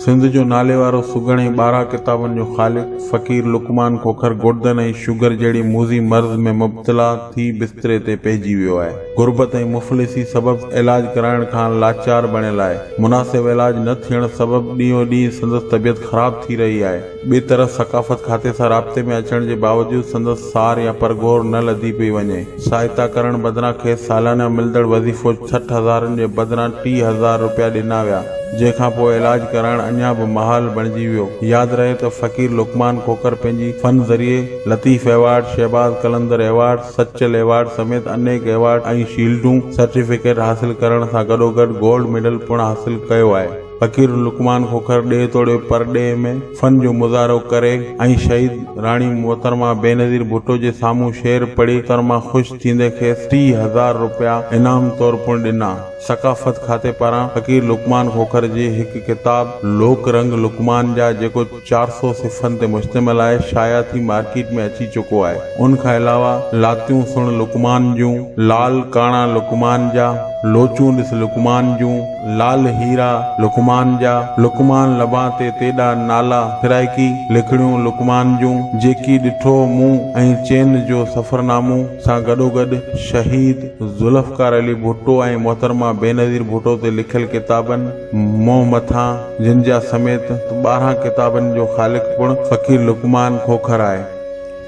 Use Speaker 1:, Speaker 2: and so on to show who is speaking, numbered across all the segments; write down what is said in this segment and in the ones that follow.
Speaker 1: सिंध जो नाले वारो सुगणे 12 किताबनि जो ख़ालिक फ़क़ीर लुकमान खोखर गुर्दन ऐं शुगर जहिड़ी मूज़ी मर्ज़ में मुब्तला थी बिस्तरे ते पइजी वियो आहे। गुरबत ऐं मुफ़लिसी सबबि इलाज कराइण खां लाचार बणियल आहे। मुनासिब इलाज न थियण सबबि ॾींहों ॾींहुं संदसि तबियत ख़राब थी रही आहे। ॿिए तरफ़ सकाफ़त खाते सां राब्ते में अचण जे बावजूदु संदसि सार या परगोर न लधी पई वञे। सहायता करण बदिरां खेसि सालाना मिलंदड़ वज़ीफ़ो 60,000 जे बदिरां 30,000 रुपया ॾिना विया, जंहिंखां पोइ इलाज कराइण अञा बि महाल बणिजी वियो। यादि रहे त फ़क़ीर लुकमान खोखर पंहिंजी फ़न ज़रिए लतीफ़ एवार्ड, शहबाज़ कलंदर एवार्ड, सचल एवार्ड समेत अनेक एवार्ड ऐं शील्डूं सर्टिफिकेट हासिल करण सां गॾोगॾु गोल्ड मेडल पिणु हासिल कयो आहे। फ़क़ीर लुकमान खोखर ॾे तोड़े परॾे में फ़न जो मुज़ाहिरो करे ऐं शहीद राणी मोहतरमा बेनज़ीर भुट्टो जे साम्हूं शेर पढ़ी मोहतरमा ख़ुशि थींदे खेसि 30,000 रुपया इनाम तौर पिणु ॾिना। सकाफ़त खाते पारां फ़क़ीर लुकमान खोखर जी हिकु किताब लोक रंग लुकमान जा, जेको 400 सिफ़नि ते मुश्तमिल आहे, शाया थी मार्केट में अची चुको आहे। उन खां अलावा लातियूं सुण लुकमान जूं, लाल काणा लुकमान जा, लोचूं ॾिस लुकमान जूं, लाल हीरा लुकमान जा, लुकमान लबां ते तेॾा नाला फिराइकी लिखड़ियूं लुकमान जूं, जेकी ॾिठो मूं ऐं चैन जो सफ़रनामो सां गॾोगॾु शहीद ज़ुल्फ़कार अली भुट्टो ऐं मोहतरमा बेनज़ीर भुट्टो ते लिखियल किताबनि मोह मथां, जिन जा समेत 12 किताबनि जो ख़ालिक पिणु फ़क़ीर लुकमान खोखर आहे।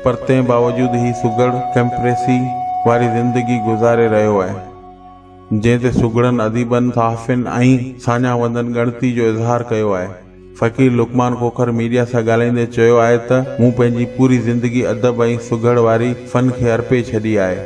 Speaker 1: पर तंहिं बावजूदु ही सुगड़ कैंप्रेसी वारी ज़िंदगी गुज़ारे रहियो आहे, जंहिं ते सुगड़नि अदीबनि, सहाफ़ियुनि ऐं साञावंदनि ॻणती जो इज़हार कयो आहे। फ़क़ीर लुकमान खोखर मीडिया सां ॻाल्हाईंदे चयो आहे त मूं पंहिंजी पूरी ज़िंदगी अदब ऐं सुगड़ वारी फ़न खे अर्पे छॾी आहे,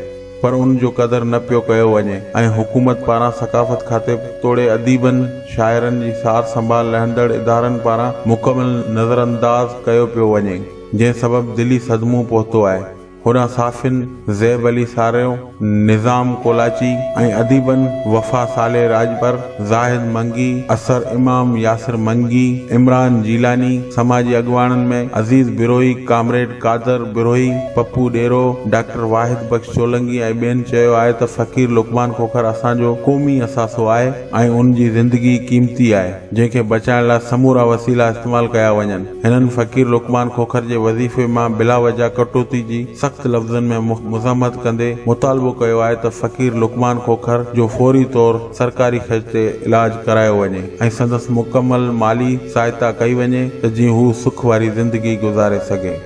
Speaker 1: पर उन जो क़दर न पियो कयो वञे ऐं हुकूमत पारां सकाफ़त खाते तोड़े अदीबनि, शाइरनि जी सार संभाल लहंदड़ इदारनि पारां मुकमल नज़रअंदाज़ कयो पियो वञे, जंहिं सबबि दिली सदमो पहुतो आहे। होॾां साफ़ियुनि ज़ैब अली सारियो, निज़ाम कोलाची ऐं अदीबनि वफ़ा साले राजबर, ज़ाहिद मंगी, असर इमाम यासिर मंगी, इमरान जीलानी, समाजी अॻवाननि में अज़ीज़ बिरोही, कामरेड कादर बिरोही, पप्पू डेरो, डॉक्टर वाहिद बख्श चोलंगी ऐं ॿियनि चयो आहे त फ़क़ीर लुकमान खोखर असांजो क़ौमी असासो आहे ऐं उन जी ज़िंदगी क़ीमती आहे, जंहिंखे बचाइण लाइ समूरा वसीला इस्तेमालु कया वञनि। हिननि फ़क़ीर लुकमान खोखर जे वज़ीफ़े मां बिला वजह कटौती जी सख़्त लफ़्ज़नि में मुज़म्मत कंदे मुतालबो कयो आहे त फ़क़ीर लुकमान खोखर जो फौरी तौर सरकारी ख़र्च ते इलाज करायो वञे ऐं संदसि मुकमल माली सहायता कई वञे त जीअं हू सुख वारी ज़िंदगी गुज़ारे सघे।